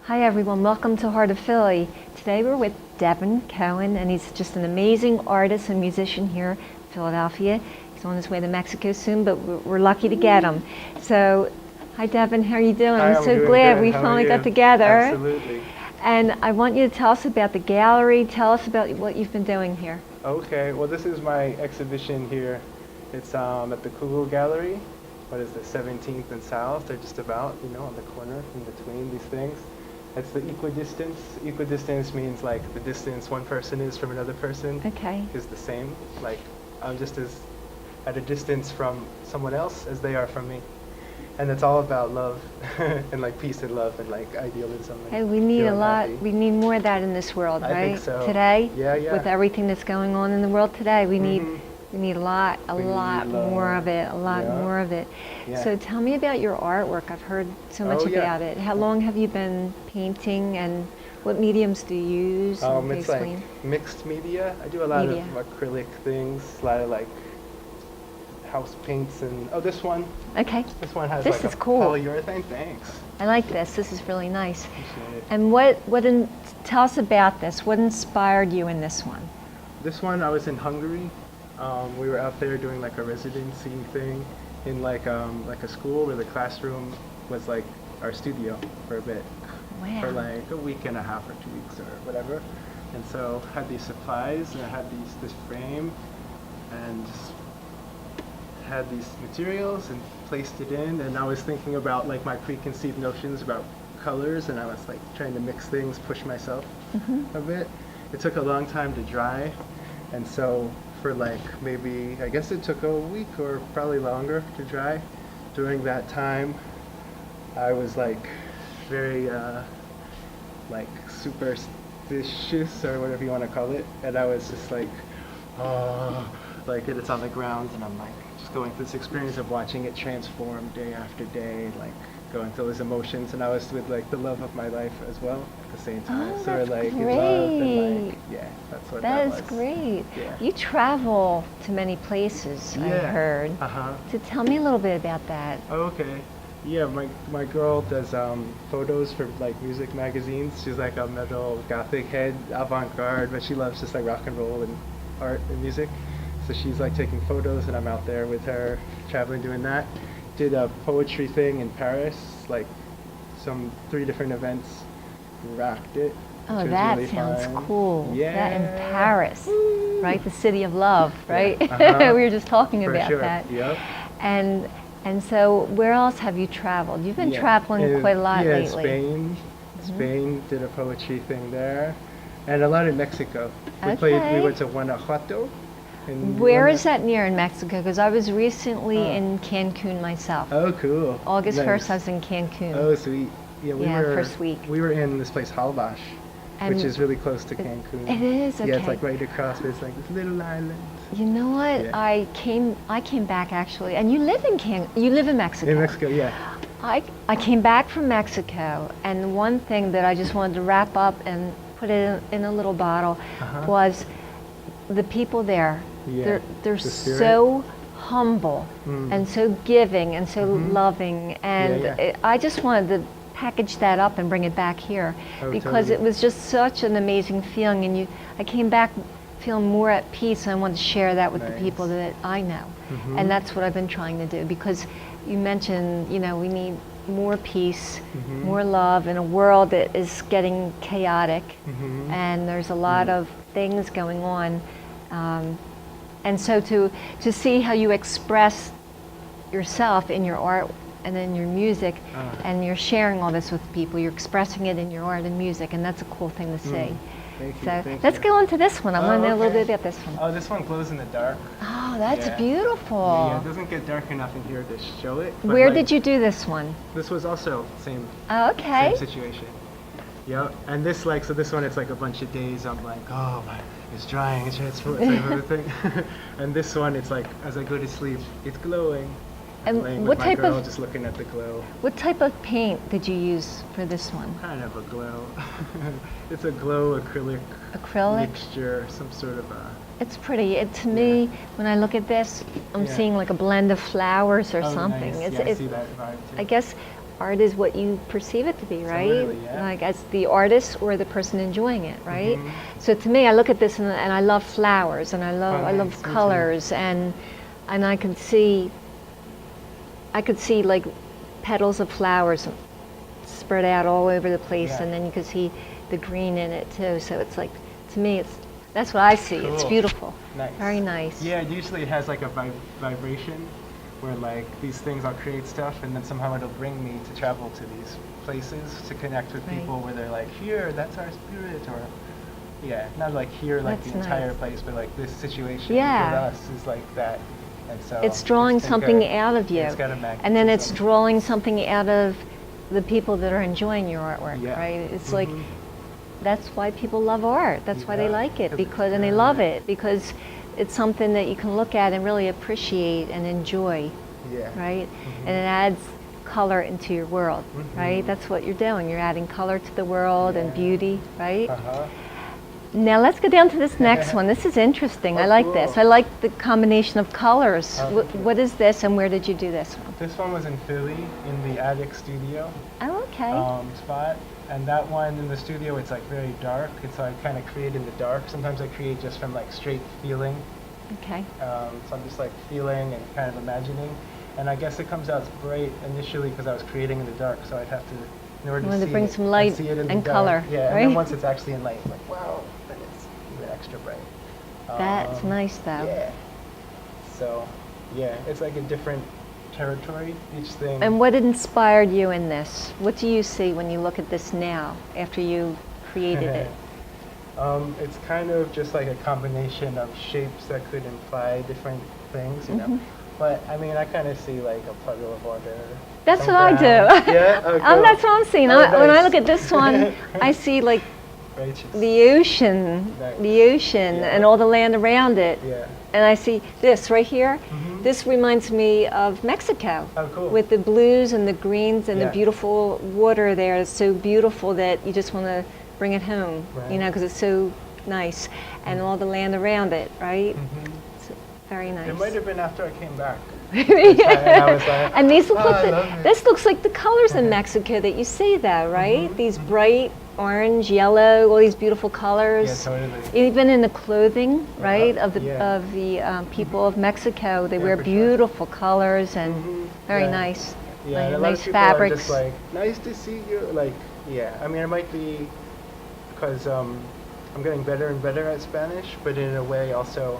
Hi everyone, welcome to Heart of Philly. Today we're with Devin Cohen, and he's just an amazing artist and musician here in Philadelphia. He's on his way to Mexico soon, but we're lucky to get him. So, hi Devin, how are you doing? Hi, I'm I'm so doing glad good. we How are finally you? got together. Absolutely. And I want you to tell us about the gallery. Tell us about what you've been doing here. Okay, well this is my exhibition here. It's at the Kugel Gallery. What is it, 17th and South? They're just about, on the corner in between these things. It's the equidistance. Equidistance means like the distance one person is from another person Okay. is the same. Like I'm just as at a distance from someone else as they are from me. And it's all about love and like peace and love and like idealism. And Hey, we need a feeling lot, happy. we need more of that in this world, I right? think so. Today, Yeah, yeah. with everything that's going on in the world today, we need Mhm. we need a lot We need more love. of it, a lot Yeah. more of it. Yeah. So tell me about your artwork. I've heard so much Oh, yeah. about it. How long have you been painting, and what mediums do you use? Can you It's like explain? mixed media. I do a lot Media. of acrylic things, a lot of like house paints and this one Okay, has This like is a cool. polyurethane. Thanks. I like this. This is really nice. Appreciate it. And tell us about this. What inspired you in this one? This one I was in Hungary. We were out there doing like a residency thing in like a school where the classroom was like our studio for a bit. Wow. For like a week and a half or 2 weeks or whatever. And so I had these supplies and I had this frame and just had these materials and placed it in, and I was thinking about like my preconceived notions about colors, and I was like trying to mix things, push myself a bit. It took a long time to dry, and so for like maybe, I guess it took a week or probably longer to dry. During that time I was like very like superstitious or whatever you want to call it, and I was just like, oh, like it's on the ground, and I'm like just going through this experience of watching it transform day after day, like going through those emotions, and I was with like the love of my life as well at the same time. Oh, So we're that's like in love and like, great. yeah, that's what That that is was. great. Yeah. You travel to many places, I Yeah. heard. Uh-huh. So tell me a little bit about that. Oh, okay. Yeah, my girl does photos for like music magazines. She's like a metal gothic head, avant-garde, but she loves just like rock and roll and art and music. So she's like taking photos, and I'm out there with her, traveling, doing that. Did a poetry thing in Paris, like 3 different events. Rocked it. Oh, which was that really sounds fun. cool. Yeah. That in Paris, right? The city of love, right? Uh-huh. We were just talking For about sure. that. Yep. And so where else have you traveled? You've been traveling quite a lot yeah, lately. Spain. Spain, did a poetry thing there, and a lot in Mexico. We Okay. went to Guanajuato. Where is that near in Mexico? Because I was recently Oh. in Cancun myself. Oh, cool. August Nice. 1st, I was in Cancun. Oh, sweet. Yeah, first week. We were in this place, Halvash, And which is really close to Cancun. It is? Yeah, it's Okay. like right across. It's like this little island. You know what? Yeah. I came back actually, and you live in Mexico. In Mexico, yeah. I came back from Mexico, and one thing that I just wanted to wrap up and put it in a little bottle Uh-huh. was the people there. Yeah. They're The spirit. so humble and so giving and so loving, and yeah. I just wanted to package that up and bring it back here Oh, because totally. it was just such an amazing feeling, and I came back feeling more at peace, and I wanted to share that with the Nice. people that I know. And that's what I've been trying to do, because you mentioned, we need more peace, more love in a world that is getting chaotic, and there's a lot of things going on. And so to see how you express yourself in your art and in your music, and you're sharing all this with people, you're expressing it in your art and music, and that's a cool thing to see. Thank you. So thank let's you. go on to this one. I want to know a little okay. bit about this one. Oh, this one glows in the dark. Oh, that's Yeah. beautiful. Yeah, it doesn't get dark enough in here to show it. but, Where like, did you do this one? This was also same Oh, okay. same situation. Yep. And this so this one, it's like a bunch of days. I'm like, oh my, it's drying. It's everything. And this one, it's like as I go to sleep, it's glowing. And Laying what with my type girl, of just looking at the glow. what type of paint did you use for this one? Kind of a glow. It's a glow acrylic Acrylic? mixture, some sort of a. It's pretty. To me, when I look at this, I'm Yeah. seeing like a blend of flowers or Oh, something. nice. Yeah, I see that vibe too. I guess art is what you perceive it to be, right? Absolutely, yeah. Like as the artist or the person enjoying it, right? Mhm. So to me, I look at this and I love flowers, and I nice, love me too. colors, and I could see like petals of flowers spread out all over the place, Yeah. and then you could see the green in it too. So it's like, to me, that's what I see. It's Cool. beautiful. Nice. Very nice. Yeah, usually it has like a vibration where like these things, I'll create stuff and then somehow it'll bring me to travel to these places to connect with Right. people where they're like, here, that's our spirit, or yeah, not like here, like That's the entire nice. place, but like this situation Yeah. with us is like that. And so It's drawing just think something of- out of you. It's got a And then it's magnetism. drawing something out of the people that are enjoying your artwork, Yeah. right? It's like, Mhm. that's why people love art. That's why they Yeah, like it, 'cause it's because, and they good. love it because it's something that you can look at and really appreciate and enjoy, Yeah. right? Mhm. And it adds color into your world, right? Mhm. That's what you're doing. You're adding color to the world and Yeah. beauty, right? Uh-huh. Now let's go down to this next one. This is interesting. I Oh, like this. cool. I like the combination of colors. Oh, thank you. What is this, and where did you do this one? This one was in Philly in the attic studio. Oh, okay. Spot, and that one in the studio, it's like very dark. It's like kind of create in the dark. Sometimes I create just from like straight feeling. Okay. So I'm just like feeling and kind of imagining, and I guess it comes out bright initially because I was creating in the dark. So I'd have to, in order You to wanted to see bring it, some I'd light see it in the and dark. color, Yeah, and right? then once it's actually in light, it's like wow, then it's even extra bright. That's nice, though. Yeah. So, yeah, it's like a different territory. Each thing. And what inspired you in this? What do you see when you look at this now, after you created it? It's kind of just like a combination of shapes that could imply different things, you know. But I mean, I kind of see like a puddle of water. That's some what I do. ground. Yeah. Oh, cool. That's what I'm seeing. Oh, When I nice. look at this one, I see like Righteous. the ocean, Nice. and Yeah. all the land around it. Yeah. And I see this right here. Mhm. This reminds me of Mexico. Oh, cool. With the blues and the greens and the Yeah. beautiful water there. It's so beautiful that you just want to bring it home, Right. you know, because it's so nice. And all the land around it, right? Mhm. It's very nice. It might have been after I came back. And I was like, And these look "Oh, I like love it." this looks like the colors in Mexico that you see, though, right? Mhm, These bright orange, yellow, all these beautiful colors. Yeah, totally. Even in the clothing, right, of the Yeah. people of Mexico, they Yeah, wear for sure. beautiful colors and Mhm. very Yeah. nice, Yeah, and a lot nice of people are fabrics. just like, nice to see you. Like, yeah, I mean, it might be because I'm getting better and better at Spanish, but in a way also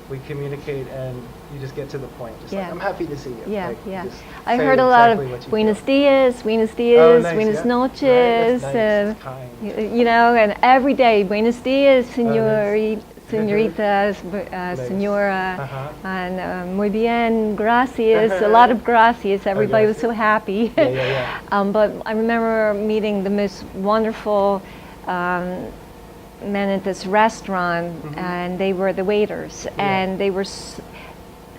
we communicate and you just get to the point. Just Yeah. like, I'm happy to see you. Yeah, Like, yeah. just I say heard a lot exactly what of you Buenos feel. dias, Buenos Oh, dias, nice, Buenos yeah. noches, Right, that's nice. It's kind. you know, and every day, Buenos dias, Oh, nice. señoritas, Nice. señora, Uh-huh. and muy bien, gracias, a lot of gracias. Everybody was so happy. Yeah, yeah, yeah. But I remember meeting the most wonderful men at this restaurant, and they were the waiters, and they were.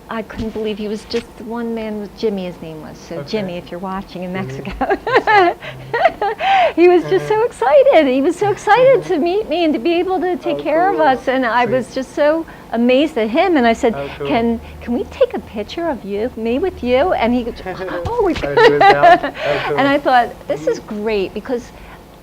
I couldn't believe he was just one man with Jimmy, his name was. So Okay. Jimmy, if you're watching in Mexico. He was just so excited. He was so excited to meet me and to be able to take Oh, care of cool. us. And I was Sweet. just so amazed at him. And I said, Oh, cool. can we take a picture of you, me with you? And he goes, oh, we Oh, he was down? Oh, cool. And I thought, this is great because,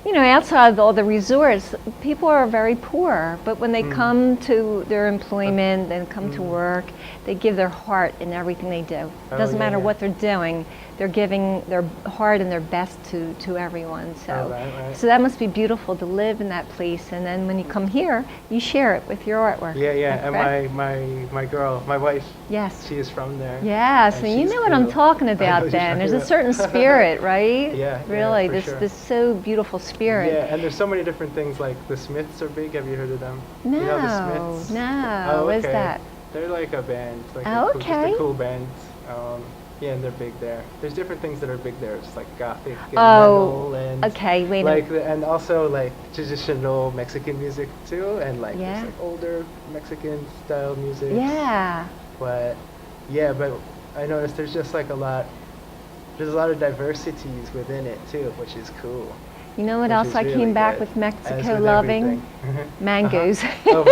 you know, outside of all the resorts, people are very poor. But when they come to their employment and come to work, they give their heart in everything they do. It Oh, doesn't yeah, matter yeah. what they're doing. They're giving their heart and their best to everyone. So, Oh, right. so that must be beautiful to live in that place. And then when you come here, you share it with your artwork. Yeah, yeah. That's And correct? my girl, my wife, Yes. she is from there. Yeah, And so you she's know what I'm cool. talking I know about you're then. talking There's a about. certain spirit, right? Yeah, Really, for this sure. this so beautiful spirit. Yeah, and there's so many different things, like the Smiths are big. Have you heard of them? No, You know the Smiths? no. Oh, What is okay. that? They're like a band, like Oh, a cool, just okay. a cool band. Yeah, and they're big there. There's different things that are big there. It's like gothic and Oh, metal and okay, wait a like minute. and also like traditional Mexican music too, and like Yeah. there's like older Mexican style music. Yeah. But yeah, but I noticed there's just like there's a lot of diversities within it too, which is cool. You know what Which else is I really came back good, with as Mexico with loving? everything. Mangoes. Oh,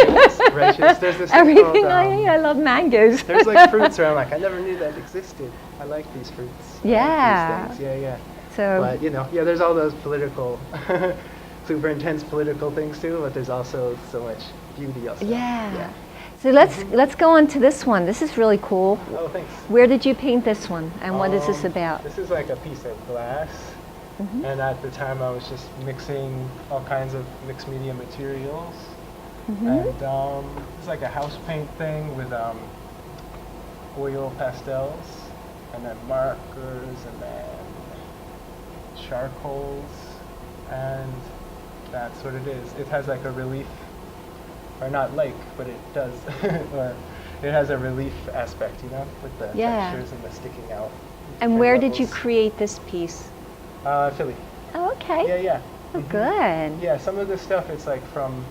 righteous. There's this thing Everything called, I eat, I love mangoes. there's like fruits where I'm like, I never knew that existed. I like these fruits. I like Yeah. these things. Yeah, yeah. So So, but yeah, there's all those political, super intense political things too. But there's also so much beauty also. yeah. So let's go on to this one. This is really cool. Oh, thanks. Where did you paint this one, and what is this about? This is like a piece of glass, and at the time I was just mixing all kinds of mixed media materials, and it's like a house paint thing with oil pastels, and then markers, and then charcoals, and that's what it is. It has like a relief, or not like, but it does, or it has a relief aspect, with the textures and the sticking out. And where did you create this piece? Philly. Oh, okay. Yeah. Oh, good. Yeah, some of this stuff, it's like from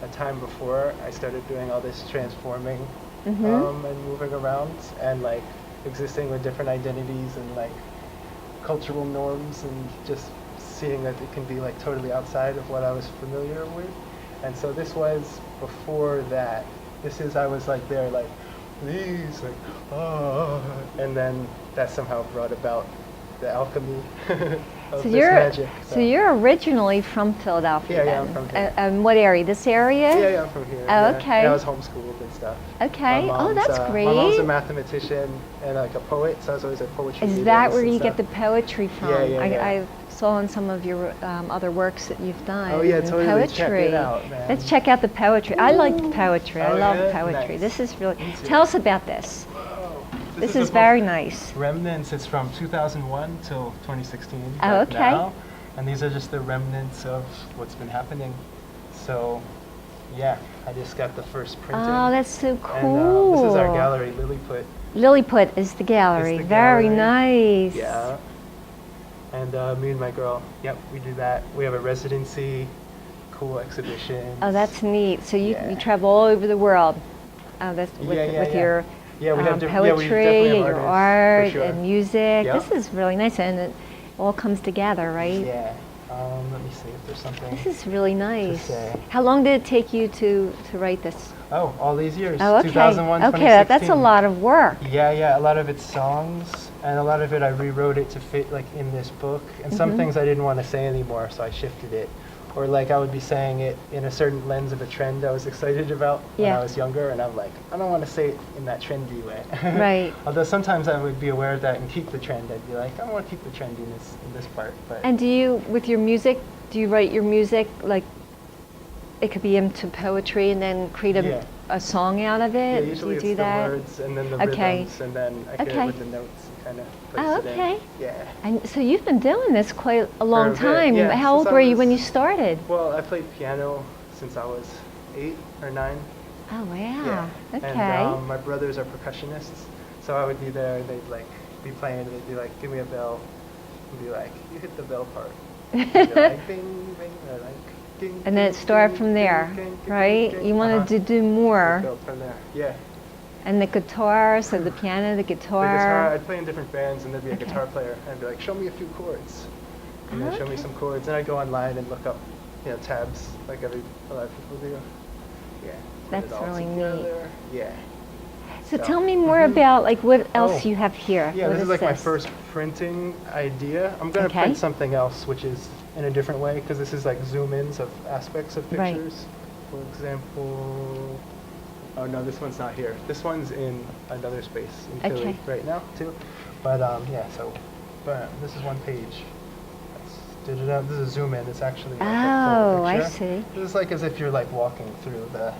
a time before I started doing all this transforming and moving around and like existing with different identities and like cultural norms and just seeing that it can be like totally outside of what I was familiar with. And so this was before that. I was like there like, these, like, oh, and then that somehow brought about the alchemy of this magic. So you're originally from Philadelphia. Yeah, I'm from here. And what area? This area? Yeah, I'm from here. Oh, okay. Yeah, I was homeschooled and stuff. Okay. Oh, that's great. My mom's a mathematician and like a poet, so I was always at poetry meetings. Is that where you get the poetry from? Yeah. I saw in some of your other works that you've done. Oh yeah, totally. Poetry. Check it out, man. Let's check out the poetry. I like poetry. I love poetry. Nice. This is really. Tell us about this. This is a very book, nice. Remnants. It's from 2001 till 2016. Oh, okay. Now, and these are just the remnants of what's been happening. So, yeah, I just got the first printing. Oh, that's so cool. And this is our gallery, Lilliput. Lilliput is the gallery. It's the Very gallery. nice. Yeah. And me and my girl, we do that. We have a residency, cool exhibitions. Oh, that's neat. So you travel all over the world. That's with your we have poetry and your art sure. and music. Yep. This is really nice, and it all comes together, right? Yeah. Let me see if there's something. This is really nice. say. How long did it take you to write this? Oh, all these years. Oh, okay. 2001, Okay, 2016. that's a lot of work. Yeah. A lot of it's songs, and a lot of it I rewrote it to fit like in this book. And some things I didn't want to say anymore, so I shifted it. Or like I would be saying it in a certain lens of a trend I was excited about when I was younger, and I'm like, I don't want to say it in that trendy way. Right. Although sometimes I would be aware of that and keep the trend. I'd be like, I don't want to keep the trend in this part. But And do you, with your music, do you write your music like it could be into poetry and then create a song out of it? yeah, usually do you it's do that? the words and then the rhythms, and then I get it with the notes and kind of place it in. Yeah. And so you've been doing this quite a long a bit, time. yeah. How old Since I were you when you was- started? Well, I played piano since I was 8 or 9. Oh, wow. Yeah. Okay. And my brothers are percussionists, so I would be there. They'd like be playing. They'd be like, "Give me a bell," and be like, "You hit the bell part." And be like, "Bing, bing," or like, "Ding." And then it started from there, right? You wanted to do more. Built from there. Yeah. And the guitar, so the piano, the The guitar, guitar. I'd play in different bands, and there'd be a guitar player, and I'd be like, "Show me a few chords," and then show me some chords, and I'd go online and look up, tabs like a lot of people do. Yeah. put it That's all really neat. together. Yeah. So tell me more about like what else Oh. you have here. Yeah, What this is is like my first printing idea. I'm going to Okay. print something else, which is in a different way, because this is like zoom-ins of aspects of Right. pictures. For example, oh no, this one's not here. This one's in another space in Philly Okay. right now too. But but this is one page. This is a zoom in. It's actually like a full Oh, I picture. see. This is like as if you're like walking through the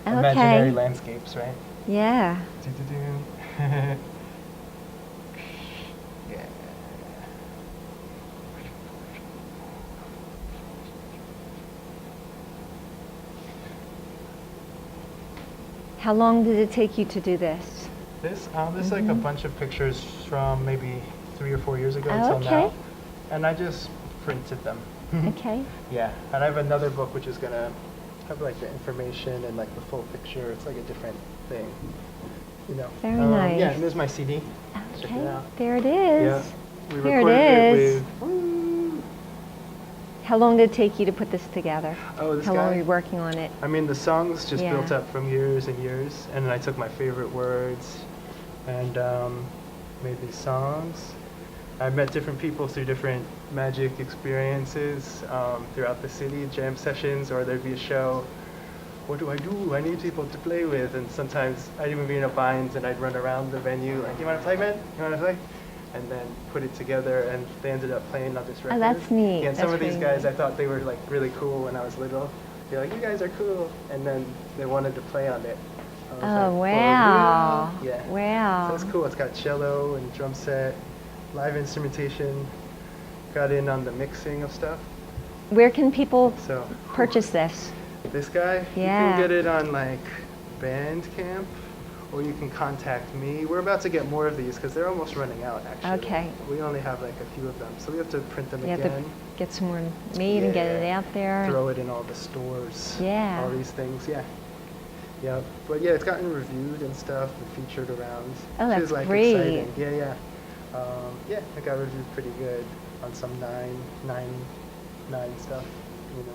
Okay. imaginary landscapes, right? Yeah. Yeah. How long did it take you to do this? This is like a bunch of pictures from maybe 3 or 4 years ago Oh, until okay. now, and I just printed them. Okay. Yeah, and I have another book which is gonna have like the information and like the full picture. It's like a different thing, you know. Very nice. Yeah, and there's my CD. Check it Okay. out. There it is. Yeah, we Here it recorded is. with. How long did it take you to put this together? Oh, this How long guy? were you working on it? I mean, the songs just Yeah. built up from years and years, and then I took my favorite words and made these songs. I met different people through different magic experiences throughout the city, jam sessions, or there'd be a show. What do? I need people to play with. And sometimes I'd even be in a bind and I'd run around the venue like, you want to play, man? You want to play? And then put it together, and they ended up playing on this record. Oh, that's neat. Yeah, and some That's of these really guys, neat. I thought they were like really cool when I was little. They're like, you guys are cool. And then they wanted to play on it. I was Oh, like, wow. for real? Yeah. Wow. So it's cool. It's got cello and drum set, live instrumentation. Got in on the mixing of stuff. Where can people So purchase this? this guy, Yeah. you can get it on like Bandcamp, or you can contact me. We're about to get more of these because they're almost running out, actually. Okay. We only have like a few of them, so we have to print them You have again. to get some more made and get it Yeah. out there. Throw it in all the stores. Yeah. All these things, yeah. Yeah, but yeah, it's gotten reviewed and stuff and featured around. Oh, which that's is like great. exciting. Yeah, yeah. Yeah, it got reviewed pretty good on some nine stuff, you know.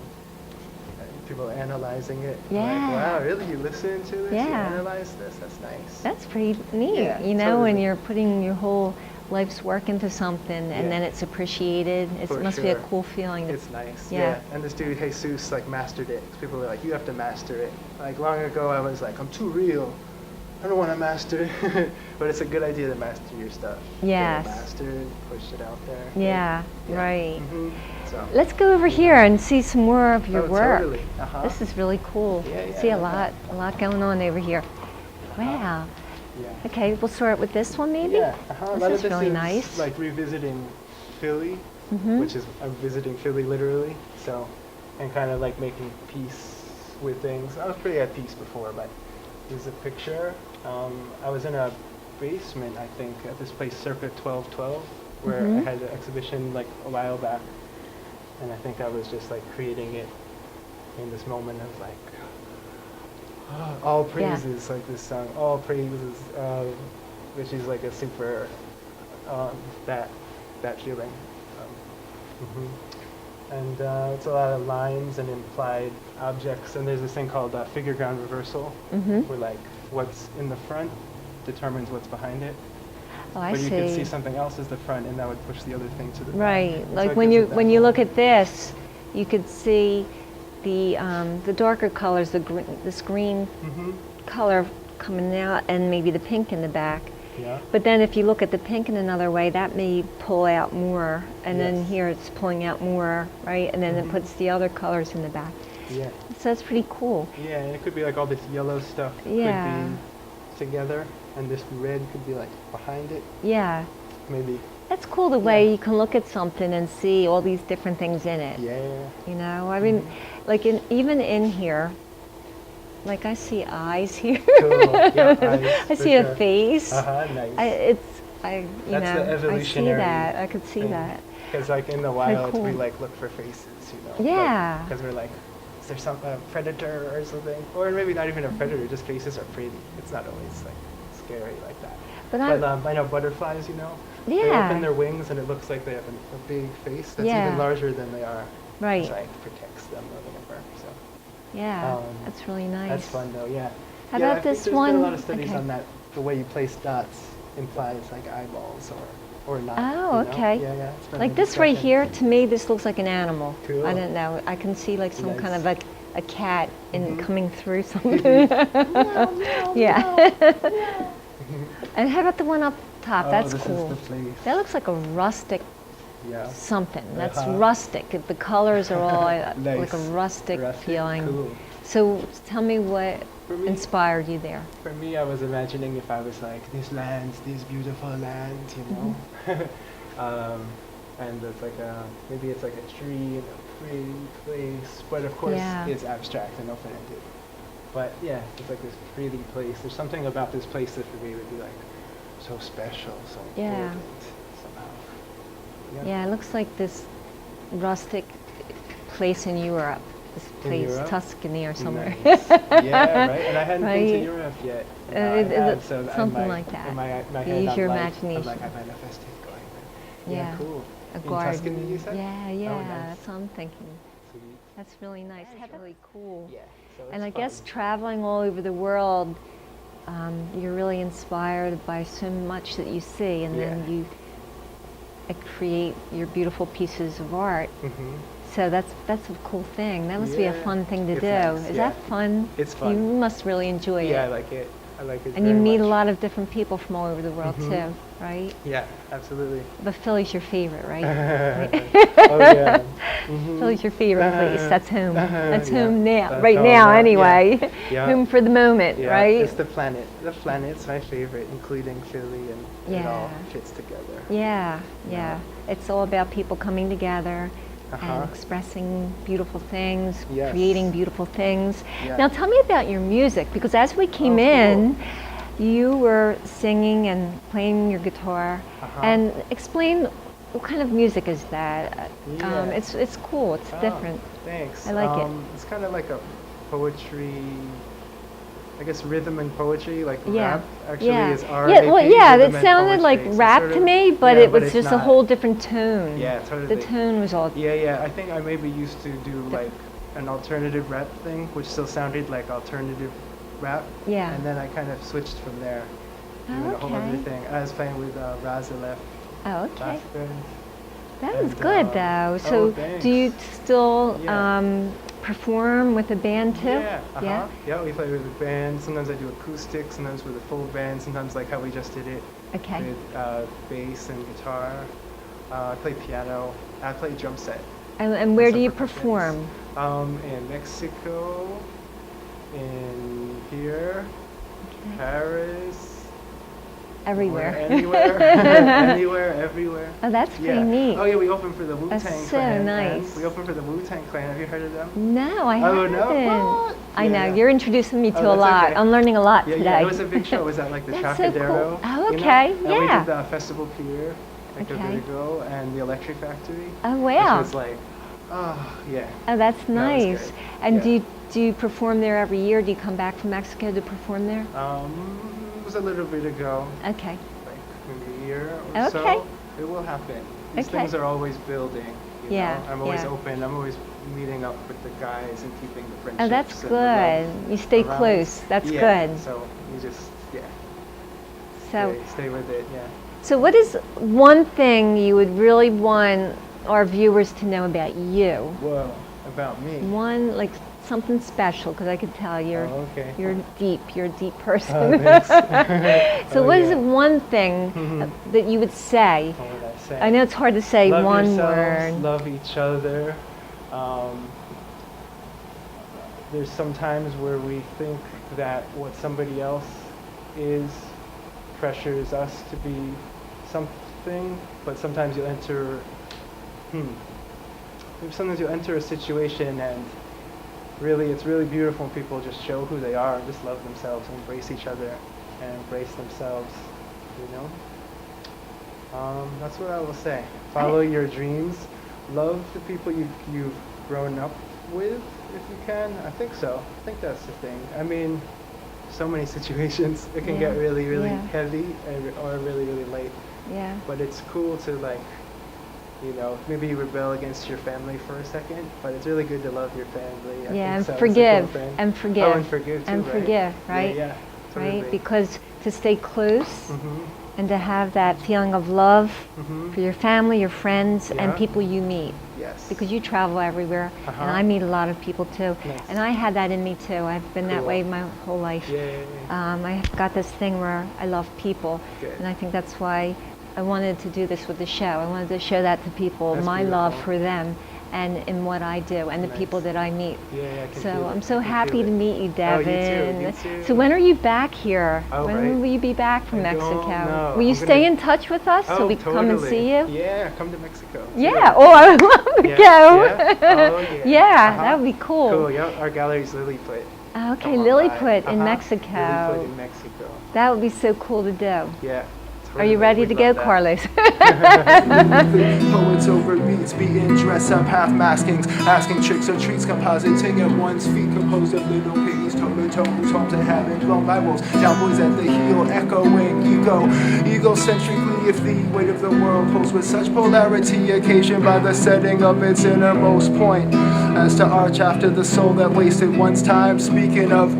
People analyzing it. Yeah. Like, wow, really? You listen to this? You Yeah. analyze this? That's nice. That's pretty neat, Yeah, you know, when totally. you're putting your whole life's work into something and Yeah. then it's appreciated. It For must be a sure. cool feeling. It's nice. Yeah. Yeah. And this dude, Jesus, like mastered it. People were like, you have to master it. Like long ago, I was like, I'm too real. I don't want to master it. But it's a good idea to master your stuff. Yes. Get it mastered, push it out there. Yeah, right. hmm So. Let's go over here and see some more of your Oh, work. Totally. Uh-huh. This is really cool. Yeah, yeah, See a no lot going on over here. Wow. Yeah. Okay, we'll start with this one maybe. Yeah, a lot This of is this really is nice. like revisiting Philly, Mhm. which is I'm visiting Philly literally. So, and kind of like making peace with things. I was pretty at peace before, but here's a picture. I was in a basement, I think, at this place, Circa 1212, where Mhm. I had an exhibition like a while back, and I think I was just like creating it in this moment of like. All praises, like this song, all praises, which is like a super, that feeling. And it's a lot of lines and implied objects, and there's this thing called figure ground reversal, Mhm. where like what's in the front determines what's behind it. Oh, I But you see. can see something else as the front, and that would push the other thing to the back. Right. And so Like it when gives you it that when you look whole- at this, you could see the darker colors, this green Mhm. color coming out, and maybe the pink in the back. Yeah. But then if you look at the pink in another way, that may pull out more, and then Yes. here it's pulling out more, right? And then it Mhm. puts the other colors in the back. Yeah. So that's pretty cool. Yeah, and it could be like all this yellow stuff Yeah. could be together, and this red could be like behind it, Yeah. maybe. That's cool the way Yeah. you can look at something and see all these different things in it. Yeah. You know, I mean, like even in here, like I see eyes here. Cool. Yeah, eyes, I for see a sure. face. Nice. You That's the know, I see evolutionary that. I could see thing. that. Because like in the wild, we cool. like look for faces, you know. Yeah. Because we're like, is there some predator or something? Or maybe not even a predator, just faces are pretty. It's not always like scary like that. But I know butterflies, you know. They Yeah. open their wings and it looks like they have a big face that's Yeah. even larger than they are. Right. Which like protects them or whatever. So Yeah, Um, that's really nice. that's fun though, yeah. How Yeah, about I think this there's one? been a lot of studies Okay. on that. The way you place dots implies like eyeballs or not. Oh, you know? okay. Yeah, yeah. It's been Like a this right discussion. here, to me, this looks like an animal. Cool. I don't know. I can see like some kind of Nice. a cat in Mhm. coming through something. Yeah. And how about the one up top? Oh, That's this cool. is the place. That looks like a rustic Yeah. something. That's Uh-huh. rustic. The colors are all like Nice. a rustic feeling. Cool. So tell me what For me- inspired you there. For me, I was imagining if I was like, this land, this beautiful land, you know? And it's like maybe it's like a tree in a pretty place, but of course Yeah. it's abstract and open-ended. But yeah, it's like this pretty place. There's something about this place that for me would be like so special, so Yeah. important somehow. Yeah, it looks like this rustic place in Europe. This In place, Europe? Tuscany or somewhere. Nice. Yeah, right. And I hadn't been Right. to Europe yet. Uh, I it- had, it- so in something my, like that. In my You head, use I'm your like, imagination. I'm like, I manifested going there. Yeah. Cool. A In garden. Tuscany, you said? Yeah, yeah. Oh, nice. That's what I'm thinking. Sweet. That's really nice. That's really cool. Yeah. So And it's I guess fun. traveling all over the world, you're really inspired by so much that you see, and then Yeah. create your beautiful pieces of art. So that's a cool thing. That must be a fun thing to It's do. nice, Is yeah. that fun? It's fun. You must really enjoy it. Yeah, I like it. I like it And you very meet a much. lot of different people from all over the world too, right? Yeah, absolutely. But Philly's your favorite, right? Oh yeah. Philly's your favorite place. That's home. That's Yeah. home now, That's right home now now, yeah. anyway. Yeah. Home for the moment, Yeah, right? it's the planet. The planet's my favorite, including Philly, and it all Yeah. fits together. Yeah, yeah. It's all about people coming together and expressing beautiful things, Yes. creating beautiful things. Yeah. Now tell me about your music, because as we came cool. in, you were singing and playing your guitar. And explain what kind of music is that? Yeah. It's cool, it's different. Thanks. I like it. It's kind of like a poetry, I guess rhythm and poetry, like Yeah. rap actually Yeah. is Yeah, R-A-P, well, yeah, rhythm that and sounded like poetry. So rap sort to of- me, but yeah, it was it's just a not. whole different tone. Yeah, totally. The tone was all Yeah, yeah. I think I maybe used to do like an alternative rap thing, which still sounded like alternative rap. Yeah. And then I kind of switched from there. Doing a whole other Okay. thing. I was playing with Razalef Oh, okay. last year. That was And, good though. So thanks. do you still Yeah. perform with a band too? Yeah, Yeah. Yeah, we play with a band. Sometimes I do acoustic, sometimes with a full band, sometimes like how we just did it Okay. with bass and guitar. I play piano. I play drum set. And where do some you percussions. perform? In Mexico, in here, Okay. Paris. Everywhere. Anywhere. Anywhere, everywhere. Oh, that's pretty neat. Oh yeah, we opened for the Wu-Tang That's Clan. so man. nice. We opened for the Wu-Tang Clan. Have you heard of them? No, I Oh, haven't. no? What? I know. Yeah. You're introducing me to Oh, a that's lot. okay. I'm learning a lot Yeah, today. yeah, it was a big show. It was at like the That's so Trocadero. cool. Oh, you know? okay, And yeah. we did the Festival Pier like a Okay. bit ago, and the Electric Factory. Oh, wow. Which was like, oh yeah. Oh, that's That was nice. good. And Yeah. do you perform there every year? Do you come back from Mexico to perform there? It was a little bit ago, Okay. like maybe a year or Okay. so. It will happen. These Okay. things are always building. You Yeah, know? I'm always yeah. open. I'm always meeting up with the guys and keeping the friendships. Oh, that's and the love good. You stay around. close. That's Yeah, good. So you just So, stay with it. Yeah. so what is one thing you would really want our viewers to know about you? Whoa, about me. One, like something special, because I could tell you're Oh, okay. you're a deep person. Oh, thanks. So Oh, what is yeah. one thing that you would say? What would I say? I know it's hard to say Love one yourselves, word. Love each other. There's some times where we think that what somebody else is pressures us to be something, but sometimes you enter. Sometimes you enter a situation and really, it's really beautiful when people just show who they are and just love themselves and embrace each other and embrace themselves. You know. That's what I will say. Follow your dreams. Love the people you've grown up with, if you can. I think so. I think that's the thing. I mean, so many situations it can Yeah. get really, really Yeah. heavy or really, really late. Yeah. But it's cool to like, maybe rebel against your family for a second. But it's really good to love your family. I Yeah, and think so. It's a forgive, cool thing. and forgive. Oh, and forgive too, And right? forgive, right? Yeah, totally. Right? Because to stay close Mhm. and to have that feeling of love Mhm. for your family, your friends, and Yeah. people you meet. Yes. Because you travel everywhere, and Uh-huh. I meet a lot of people too. Nice. And I had that in me too. I've been that Cool. way my whole life. Yeah. I've got this thing where I love people, Good. and I think that's why I wanted to do this with the show. I wanted to show that to people, That's my love beautiful. for them, and in what I do, and the Nice. people that I meet. Yeah, I can So feel I'm it. so I can happy feel to it. meet you, Oh, you Devin. too, you So too. when are you back here? Oh, when right. will you be back from I don't Mexico? know. Will you I'm stay gonna- in touch with us so we can come and see you? Yeah, come to Mexico. Yeah. Oh, I would love to Yeah, go. yeah. Oh, yeah. Yeah, Uh-huh. that would be cool. Cool, yeah. Our gallery's Lilliput. Okay, Come on Lilliput by. in Uh-huh. Mexico. Lilliput in Mexico. That would be so cool to do. Yeah. Are you ready to go, Carlos? Poets over beats, beating dress up, half maskings, asking tricks or treats, compositing at one's feet, composed of little piggies, toe-to-toe, whose homes they haven't blown by wolves, cowboys at the heel, echoing egocentrically, if the weight of the world holds with such polarity, occasioned by the setting of its innermost point. has to arch after the soul that wasted one's time. Speaking of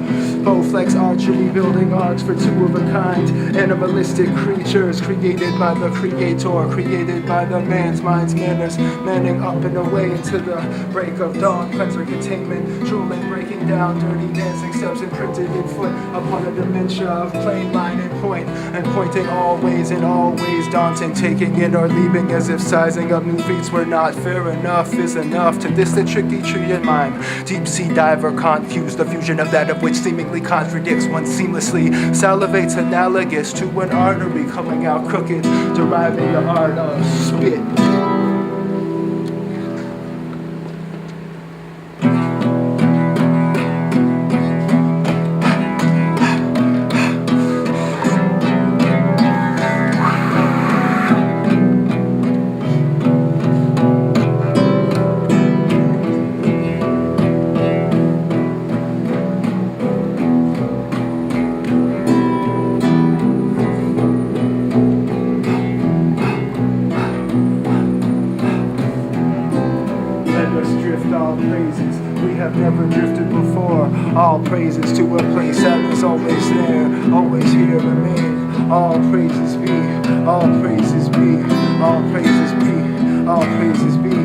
Bowflex archery, building arcs for two of a kind, animalistic creatures created by the creator, created by the man's mind's manners, manning up and away into the break of dawn, cleanser containment, drooling, breaking down dirty dancing steps imprinted in foot upon a dementia of plain line and point, and pointing always in all ways daunting, taking in or leaving as if sizing up new feats were not fair enough is enough to this the tricky tree in mime. Deep sea diver confused, the fusion of that of which seemingly contradicts one seamlessly, salivates analogous to an artery coming out crooked, deriving the art of spit. Never drifted before. All praises to a place that is always there, always here remain. All praises be, all praises be, all praises be, all praises be.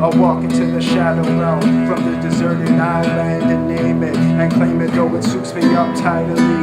I'll walk into the shadow realm from the deserted island and name it and claim it, though it suits me up tidily.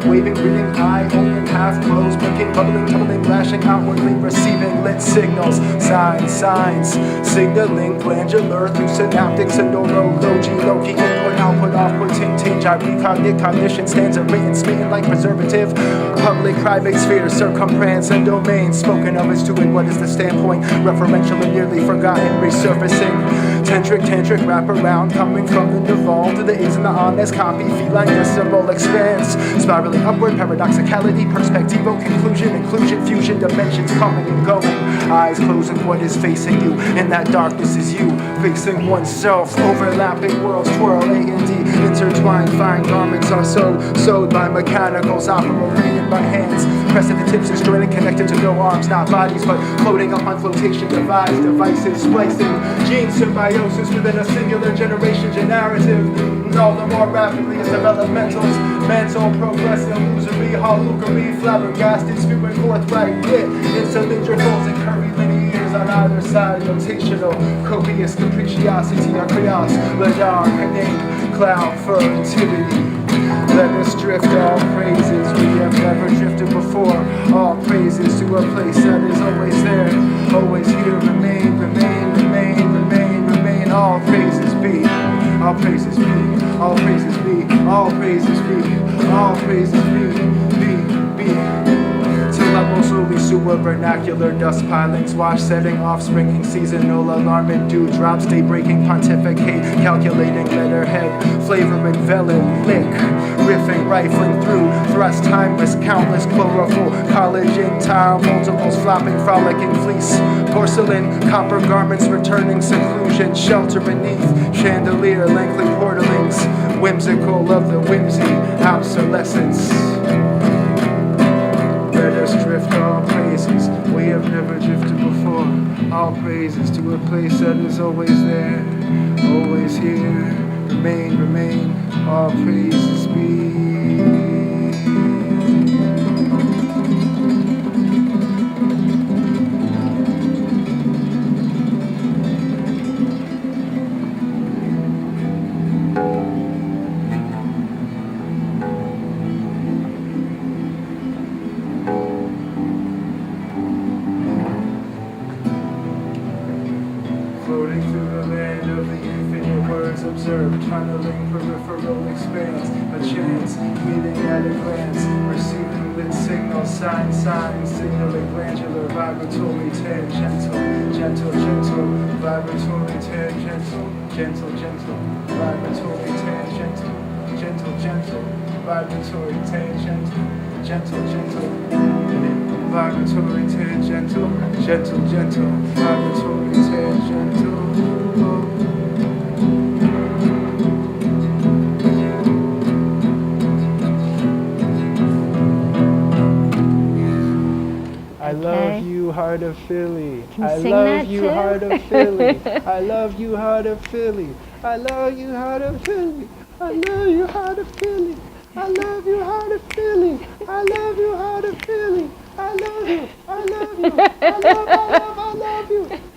Waving, reading, eye open, half closed, blinking, bubbling, tumbling, lashing outwardly, receiving lit signals, signs, signaling, glandular through synaptics and neurology, low-key input, output, off-putting, tinge, I recognate, cognition stands a written, smitten like preservative, public, private sphere, circumference and domain, spoken of as to in what is the standpoint, referential and nearly forgotten, resurfacing, tantric, wrap around, coming from the devolved to the is and the honest copy, feline decimal expanse, spiraling upward, paradoxicality, perspectival, conclusion, inclusion, fusion, dimensions coming and going, eyes closing, what is facing you, and that darkness is you, facing oneself, overlapping worlds, twirl, A and D, intertwined, fine garments are sewed by mechanicals, operated by hands, pressing the tips and straining, connected to no arms, not bodies, but floating up on flotation devices, splicing, gene symbiosis within a singular generation, narrative, and all the more rapidly as developmentals, mental, progressive, illusory, hollowery, flabbergasted, spewing forthright wit, in cylindricals and curvy linears on either side, rotational, copious capriciosity, or chaos, ladar, innate, cloud, furtivity. Let us drift, all praises, we have never drifted before. All praises to a place that is always there, always here, remain. All praises be, all praises be, all praises be, all praises be, all praises be. To level slowly sewer vernacular dust pilings, wash setting off springing seasonal alarming dewdrops, day breaking pontificate, calculating letterhead, flavoring vellum, lick, riffing, rifling through, thrust timeless, countless chlorophyll, collagen, tile, multiples flopping, frolicking fleece, porcelain, copper garments returning seclusion, shelter beneath, chandelier, lengthy portalings, whimsical of the whimsy, obsolescence. Let us drift, all praises, we have never drifted before. All praises to a place that is always there, always here, remain, all praises be. Floating through the land of the infinite words observed, tunneling peripheral expanse, a chance, meeting at a glance, receiving lit signals, signs, signaling glandular, vibratory, gentle, vibratory, gentle, vibratory, gentle, vibratory, gentle, vibratory, gentle, vibratory, tangential. I love you, heart of of Philly. Can you I sing love that you, too? heart of Philly. I love you, heart of Philly. I love you, heart of Philly. I love you, heart of Philly. I love you, heart of Philly. I love you, heart of Philly. I love you. I love you. I love you.